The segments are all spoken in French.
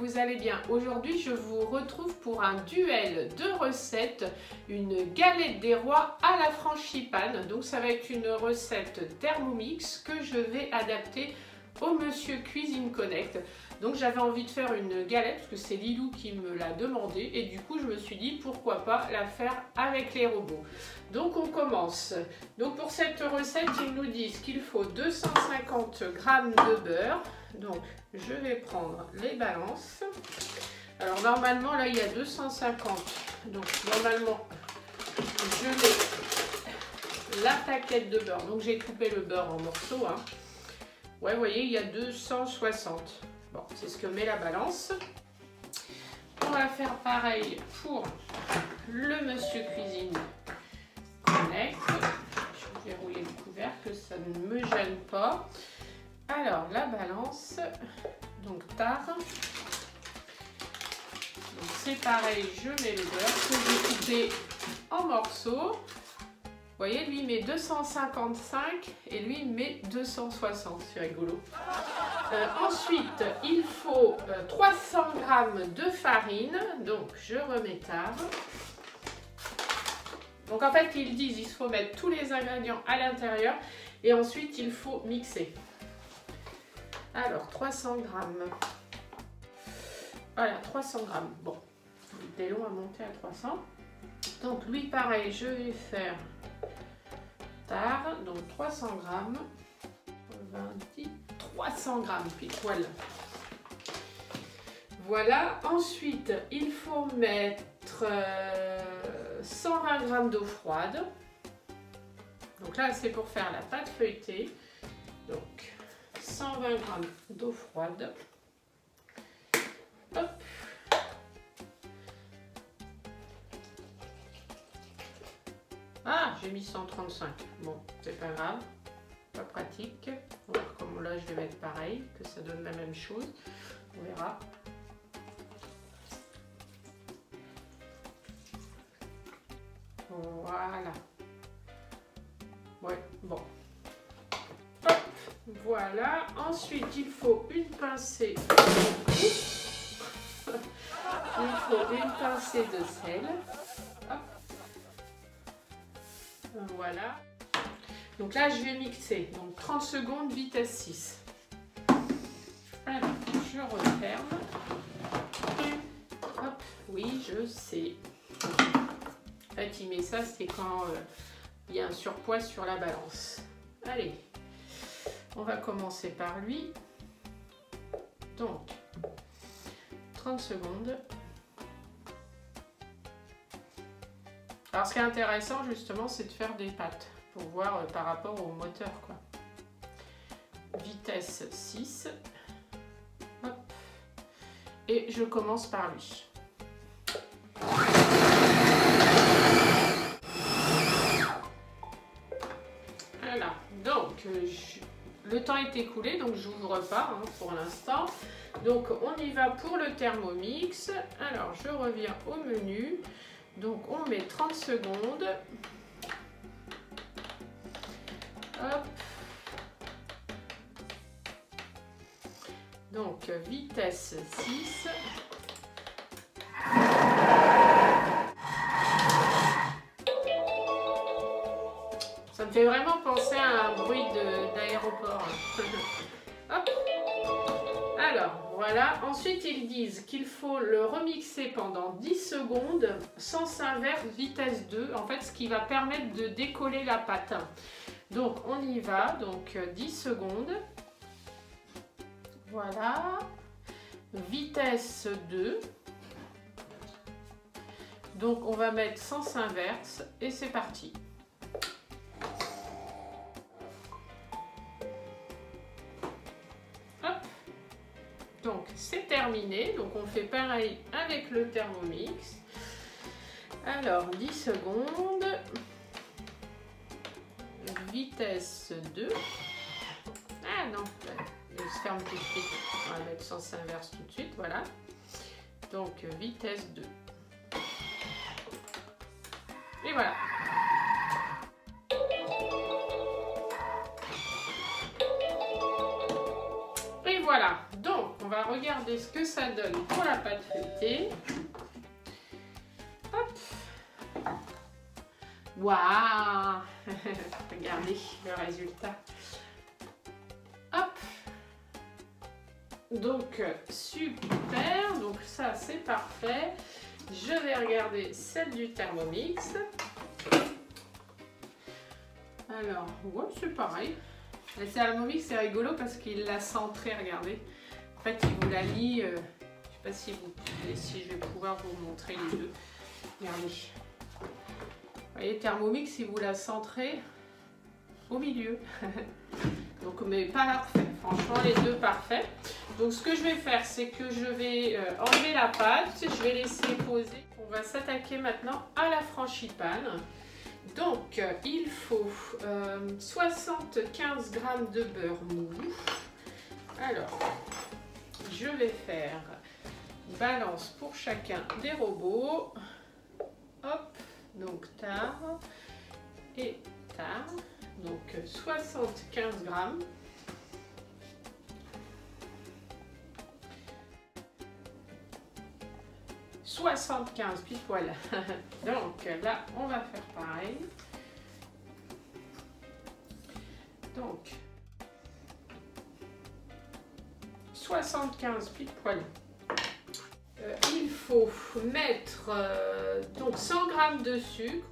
vous allez bien. Aujourd'hui, je vous retrouve pour un duel de recettes, une galette des rois à la frangipane. Donc ça va être une recette Thermomix que je vais adapter au Monsieur Cuisine Connect. Donc j'avais envie de faire une galette parce que c'est Lilou qui me l'a demandé et du coup je me suis dit pourquoi pas la faire avec les robots. Donc on commence. Donc pour cette recette, ils nous disent qu'il faut 250 g de beurre. Donc je vais prendre les balances. Alors normalement là il y a 250. Donc normalement je mets la plaquette de beurre. Donc j'ai coupé le beurre en morceaux. Hein. Ouais, vous voyez, il y a 260. Bon, c'est ce que met la balance. On va faire pareil pour le Monsieur Cuisine Connect. Je vais verrouiller le couvercle, que ça ne me gêne pas. Alors, la balance, donc tard. Donc c'est pareil, je mets le beurre que j'ai coupé en morceaux. Vous voyez, lui met 255 et lui met 260, c'est rigolo. Ensuite, il faut 300 g de farine, donc je remets tard. Donc en fait, ils disent qu'il faut mettre tous les ingrédients à l'intérieur et ensuite il faut mixer. Alors, 300 g. Voilà, 300 g. Bon, il était long à monter à 300. Donc lui, pareil, je vais faire tard, donc 300 g. 300 g, pile poil. Voilà, ensuite, il faut mettre 120 g d'eau froide. Donc là, c'est pour faire la pâte feuilletée. Donc, 120 g d'eau froide. Hop. Ah, j'ai mis 135. Bon, c'est pas grave. Pas pratique. On va voir comment là, je vais mettre pareil, que ça donne la même chose. On verra. Voilà. Ouais, bon. Hop, voilà. Ensuite, il faut une pincée. Il faut une pincée de sel. Hop. Voilà. Donc là, je vais mixer. Donc 30 secondes, vitesse 6. Alors, je referme. Hop, oui, je sais. En fait, il met ça, c'est quand il y a un surpoids sur la balance. Allez, on va commencer par lui. Donc, 30 secondes. Alors, ce qui est intéressant, justement, c'est de faire des pâtes pour voir par rapport au moteur, quoi. Vitesse 6. Hop. Et je commence par lui. Voilà. Donc, le temps est écoulé, donc j'ouvre pas hein, pour l'instant. Donc, on y va pour le Thermomix. Alors, je reviens au menu. Donc on met 30 secondes. Hop. Donc vitesse 6. Ça me fait vraiment penser à un bruit d'aéroport. Hop. Alors, voilà. Ensuite, ils disent qu'il faut le remixer pendant 10 secondes, sens inverse, vitesse 2. En fait, ce qui va permettre de décoller la pâte. Donc, on y va. Donc, 10 secondes. Voilà. Vitesse 2. Donc, on va mettre sens inverse et c'est parti. Donc c'est terminé, donc on fait pareil avec le Thermomix. Alors 10 secondes, vitesse 2. Ah non, il se ferme tout de suite. On va mettre sens inverse tout de suite, voilà. Donc vitesse 2. Et voilà. Et voilà, donc on va regarder ce que ça donne pour la pâte feuilletée. Hop. Waouh. Regardez le résultat. Hop. Donc super, donc ça c'est parfait. Je vais regarder celle du Thermomix. Alors, ouais, c'est pareil. Le Thermomix c'est rigolo parce qu'il l'a centré, regardez. En fait, il vous la lit. Je ne sais pas si je vais pouvoir vous montrer les deux. Regardez. Vous voyez, Thermomix, il vous l'a centré au milieu. Donc, mais pas parfait. Franchement, les deux parfaits. Donc, ce que je vais faire, c'est que je vais enlever la pâte. Je vais laisser poser. On va s'attaquer maintenant à la frangipane. Donc, il faut 75 g de beurre mou. Alors, je vais faire balance pour chacun des robots. Hop, donc tard et tard. Donc 75 g. « 75 pile poil. » Donc là, on va faire pareil. Donc 75 pile poil. Il faut mettre donc 100 g de sucre.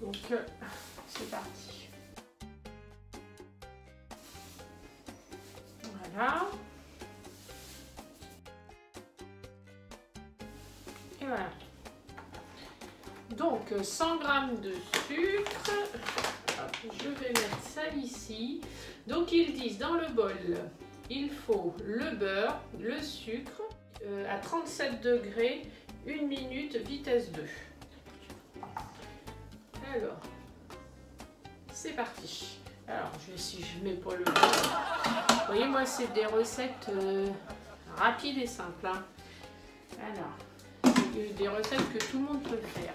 Donc c'est parti. Voilà. Et voilà. Donc 100 g de sucre. Hop, je vais mettre ça ici. Donc ils disent dans le bol, il faut le beurre, le sucre à 37 degrés, 1 minute, vitesse 2. Alors, c'est parti. Alors, si je mets pas le beurre. Vous voyez, moi, c'est des recettes rapides et simples. Hein. Alors, des recettes que tout le monde peut faire.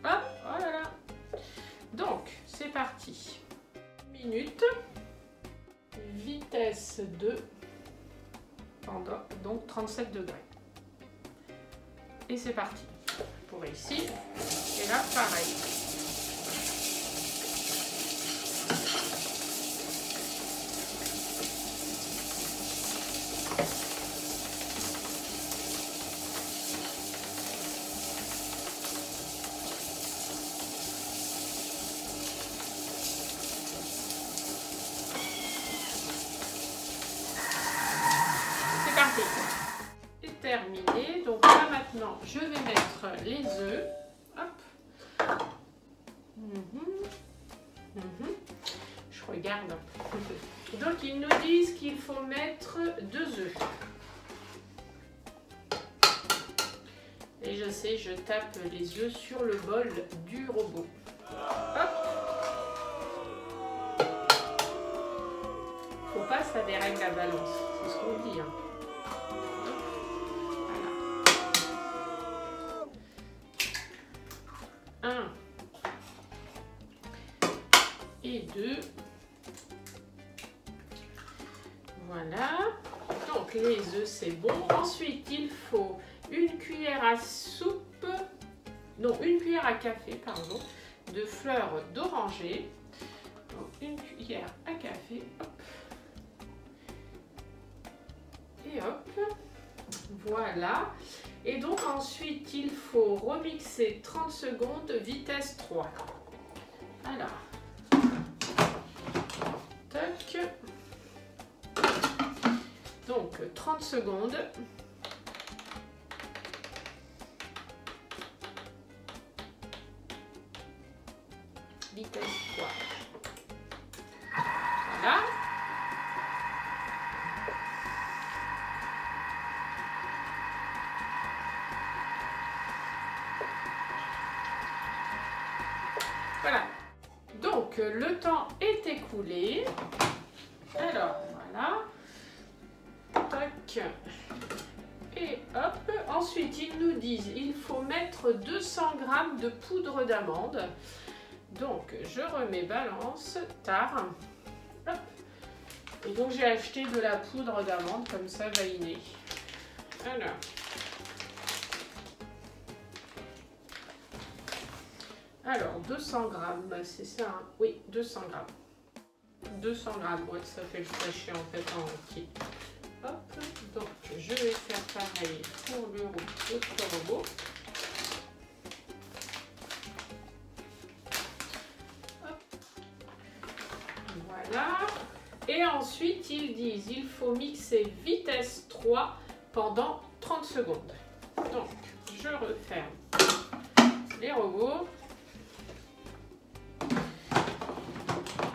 Hop, oh là là. Donc, c'est parti. 1 minute, vitesse 2, pendant donc 37 degrés. Et c'est parti. Pour ici, et là, pareil. C'est terminé. Donc là maintenant, je vais mettre les œufs. Hop. Je regarde. Donc ils nous disent qu'il faut mettre 2 œufs. Et je sais, je tape les œufs sur le bol du robot. Hop. Faut pas ça dérègle la balance. C'est ce qu'on dit. Hein. Voilà. 1 et 2. Voilà. Donc les œufs, c'est bon. Ensuite, il faut 1 cuillère à soupe, non, 1 cuillère à café, pardon, de fleurs d'oranger. Donc 1 cuillère à café, hop. Et hop, voilà. Et donc ensuite, il faut remixer 30 secondes, vitesse 3. Alors, toc. Donc 30 secondes. Vitesse 3. Voilà. Voilà. Donc le temps est écoulé. Alors voilà. Toc. Et hop. Ensuite, ils nous disent il faut mettre 200 g de poudre d'amande. Donc je remets balance, tard. Hop. Et donc j'ai acheté de la poudre d'amande comme ça vainée. Alors 200 grammes, c'est ça hein? Oui, 200 grammes. 200 grammes, ouais, ça fait le sachet en fait en entier. Hop, donc je vais faire pareil pour l'autre robot. Hop. Voilà. Et ensuite, ils disent il faut mixer vitesse 3 pendant 30 secondes. Donc, je referme les robots.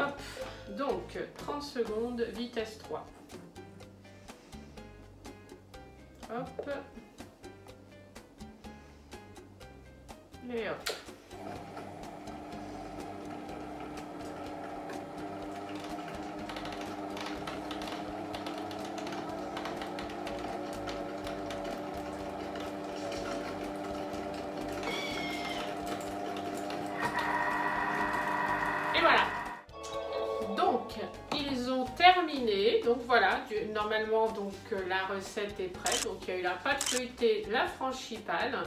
Hop, donc 30 secondes, vitesse 3. Hop. Et hop. Et voilà. Donc, ils ont terminé. Donc voilà, normalement donc la recette est prête. Donc il y a eu la pâte feuilletée, la frangipane.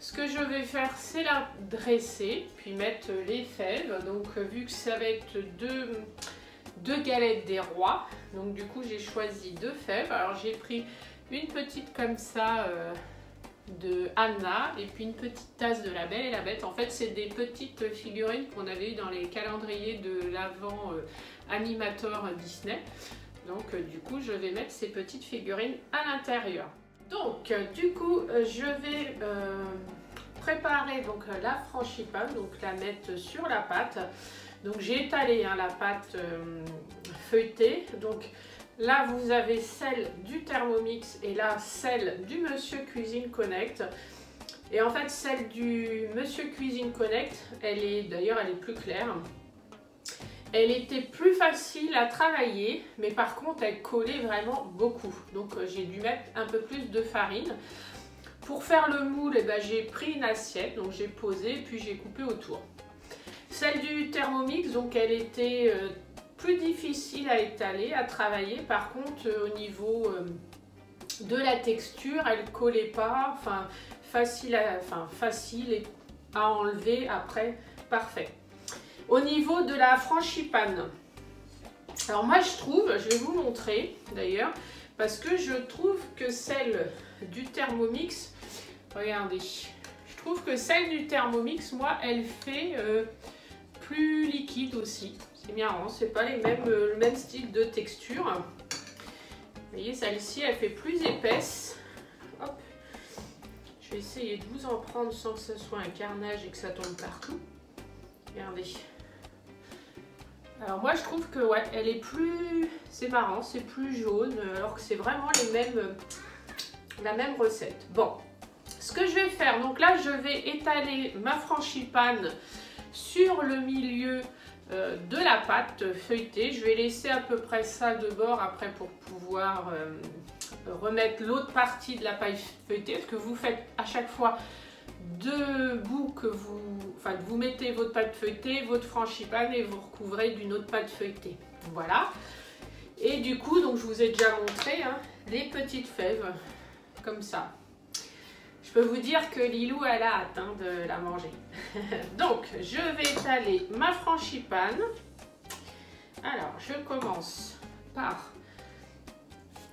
Ce que je vais faire, c'est la dresser, puis mettre les fèves. Donc vu que ça va être deux galettes des rois, donc du coup j'ai choisi 2 fèves. Alors j'ai pris une petite comme ça de Anna et puis une petite tasse de La Belle et la Bête. En fait c'est des petites figurines qu'on avait eues dans les calendriers de l'Avent animateur Disney. Donc du coup je vais mettre ces petites figurines à l'intérieur. Donc du coup je vais préparer donc la frangipane, donc la mettre sur la pâte. Donc j'ai étalé hein, la pâte feuilletée. Donc là vous avez celle du Thermomix et là celle du Monsieur Cuisine Connect. Et en fait celle du Monsieur Cuisine Connect, elle est plus claire. Elle était plus facile à travailler, mais par contre elle collait vraiment beaucoup. Donc j'ai dû mettre un peu plus de farine. Pour faire le moule, eh ben, j'ai pris une assiette, donc j'ai posé puis j'ai coupé autour. Celle du Thermomix, donc elle était plus difficile à étaler, à travailler. Par contre au niveau de la texture, elle collait pas, enfin facile à enlever après, parfait. Au niveau de la frangipane, alors moi je trouve, je vais vous montrer d'ailleurs, parce que je trouve que celle du Thermomix, regardez, je trouve que celle du Thermomix, moi, elle fait plus liquide aussi. C'est marrant, c'est pas le même style de texture. Vous voyez, celle-ci, elle fait plus épaisse. Hop. Je vais essayer de vous en prendre sans que ce soit un carnage et que ça tombe partout. Regardez. Alors moi je trouve que ouais, elle est plus, c'est marrant, c'est plus jaune, alors que c'est vraiment la même recette. Bon, ce que je vais faire, donc là je vais étaler ma frangipane sur le milieu de la pâte feuilletée. Je vais laisser à peu près ça de bord après pour pouvoir remettre l'autre partie de la pâte feuilletée, parce que vous faites à chaque fois 2 bouts que vous mettez votre pâte feuilletée, votre frangipane et vous recouvrez d'une autre pâte feuilletée. Voilà. Et du coup, donc je vous ai déjà montré hein, les petites fèves comme ça. Je peux vous dire que Lilou elle a hâte hein, de la manger. Donc je vais étaler ma frangipane. Alors je commence par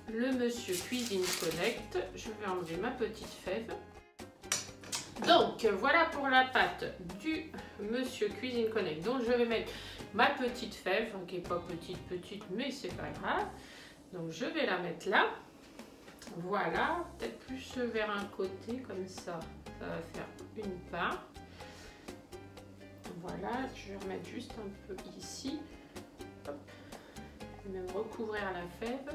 le Monsieur Cuisine Connect. Je vais enlever ma petite fève. Donc voilà pour la pâte du Monsieur Cuisine Connect. Donc je vais mettre ma petite fève, qui n'est pas petite, mais c'est pas grave. Donc je vais la mettre là. Voilà, peut-être plus vers un côté, comme ça, ça va faire une part. Voilà, je vais remettre juste un peu ici. Hop. Je vais même recouvrir la fève.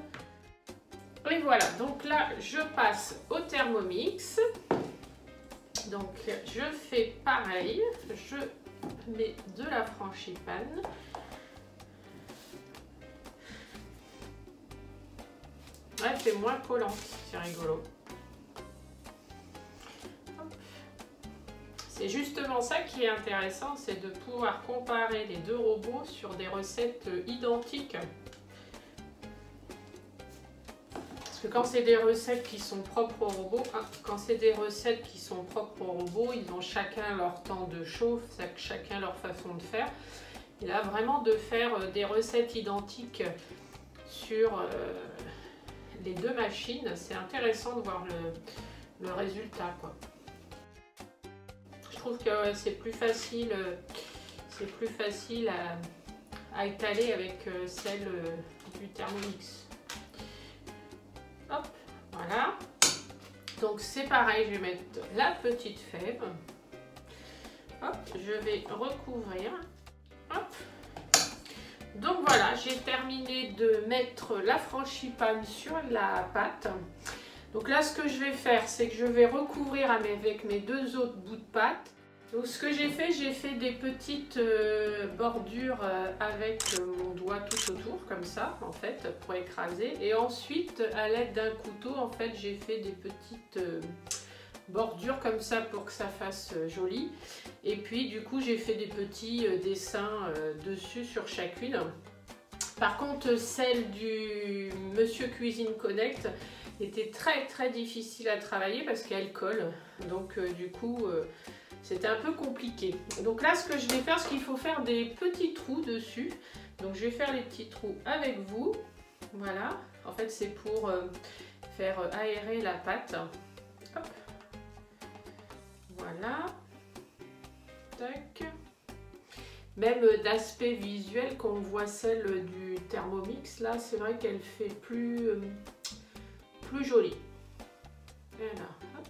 Et voilà, donc là je passe au Thermomix. Donc je fais pareil, je mets de la frangipane. Ouais, c'est moins collant, c'est rigolo. C'est justement ça qui est intéressant, c'est de pouvoir comparer les 2 robots sur des recettes identiques. Parce que quand c'est des recettes qui sont propres au robot, ils ont chacun leur temps de chauffe, chacun leur façon de faire. Et là, vraiment de faire des recettes identiques sur les deux machines, c'est intéressant de voir le résultat, quoi. Je trouve que c'est plus facile à étaler avec celle du Thermomix. Hop, voilà. Donc c'est pareil, je vais mettre la petite fève. Hop, je vais recouvrir. Hop. Donc voilà, j'ai terminé de mettre la frangipane sur la pâte. Donc là, ce que je vais faire, c'est que je vais recouvrir avec mes deux autres bouts de pâte. Donc ce que j'ai fait des petites bordures avec mon doigt tout autour, comme ça, en fait, pour écraser. Et ensuite, à l'aide d'un couteau, en fait, j'ai fait des petites bordures comme ça pour que ça fasse joli. Et puis, du coup, j'ai fait des petits dessins dessus sur chacune. Par contre, celle du Monsieur Cuisine Connect était très difficile à travailler parce qu'elle colle. Donc, du coup... c'était un peu compliqué. Donc là, ce que je vais faire, c'est qu'il faut faire des petits trous dessus. Donc je vais faire les petits trous avec vous. Voilà. En fait, c'est pour faire aérer la pâte. Hop. Voilà. Tac. Même d'aspect visuel, quand on voit celle du Thermomix, là, c'est vrai qu'elle fait plus jolie. Voilà. Hop.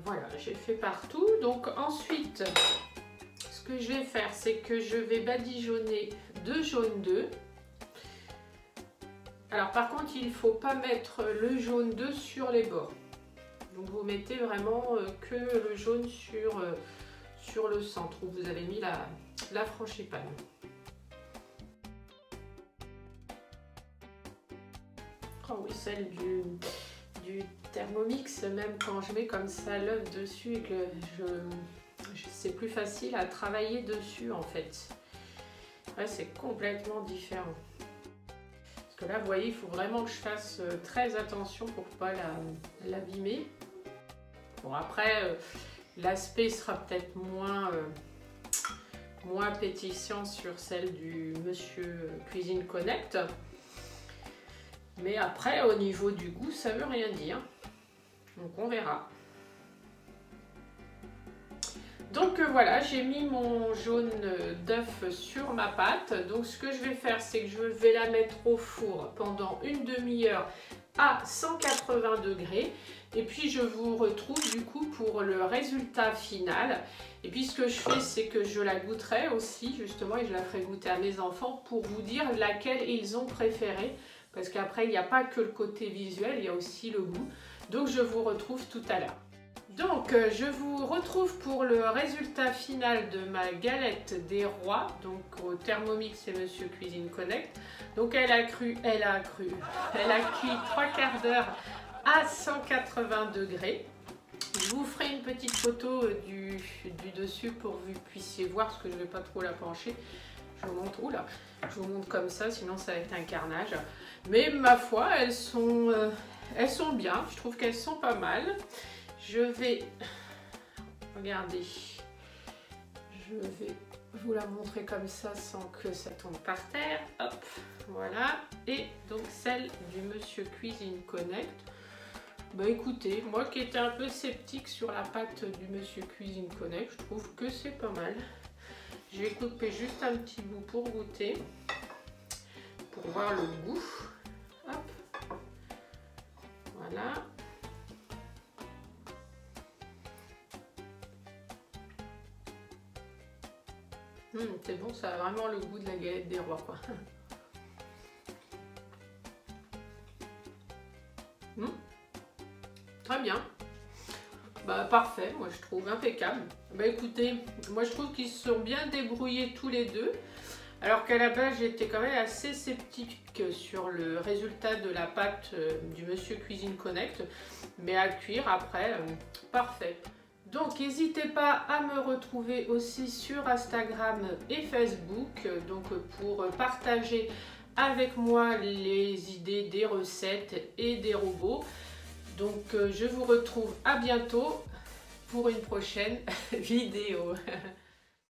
Voilà, j'ai fait partout. Donc ensuite, ce que je vais faire, c'est que je vais badigeonner deux jaunes d'œufs. Alors par contre, il ne faut pas mettre le jaune d'œuf sur les bords. Donc vous mettez vraiment que le jaune sur le centre où vous avez mis la frangipane. Oh oui, celle du Thermomix, même quand je mets comme ça l'œuf dessus et que c'est plus facile à travailler dessus en fait. Ouais, c'est complètement différent. Parce que là, vous voyez, il faut vraiment que je fasse très attention pour ne pas l'abîmer. Bon, après, l'aspect sera peut-être moins appétissant sur celle du Monsieur Cuisine Connect. Mais après, au niveau du goût, ça veut rien dire. Donc on verra. Donc voilà, j'ai mis mon jaune d'œuf sur ma pâte. Donc ce que je vais faire, c'est que je vais la mettre au four pendant une demi-heure à 180 degrés. Et puis je vous retrouve du coup pour le résultat final. Et puis ce que je fais, c'est que je la goûterai aussi justement et je la ferai goûter à mes enfants pour vous dire laquelle ils ont préféré. Parce qu'après, il n'y a pas que le côté visuel, il y a aussi le goût. Donc, je vous retrouve tout à l'heure. Donc, je vous retrouve pour le résultat final de ma galette des rois. Donc, au Thermomix et Monsieur Cuisine Connect. Donc, elle a cuit 3/4 d'heure à 180 degrés. Je vous ferai une petite photo du dessus pour que vous puissiez voir, parce que je ne vais pas trop la pencher. Je vous montre, oula, je vous montre comme ça, sinon ça va être un carnage. Mais ma foi, elles sont bien, je trouve qu'elles sont pas mal. Je vais, regardez, je vais vous la montrer comme ça sans que ça tombe par terre. Hop, voilà. Et donc celle du Monsieur Cuisine Connect. Bah écoutez, moi qui étais un peu sceptique sur la pâte du Monsieur Cuisine Connect, je trouve que c'est pas mal. Je vais couper juste un petit bout pour goûter, pour voir le goût. Hop. Voilà. C'est bon, ça a vraiment le goût de la galette des rois, quoi. Très bien. Bah parfait, moi je trouve impeccable. Bah écoutez, moi je trouve qu'ils se sont bien débrouillés tous les deux. Alors qu'à la base j'étais quand même assez sceptique sur le résultat de la pâte du Monsieur Cuisine Connect. Mais à cuire après, parfait. Donc n'hésitez pas à me retrouver aussi sur Instagram et Facebook donc pour partager avec moi les idées des recettes et des robots. Donc je vous retrouve à bientôt pour une prochaine vidéo.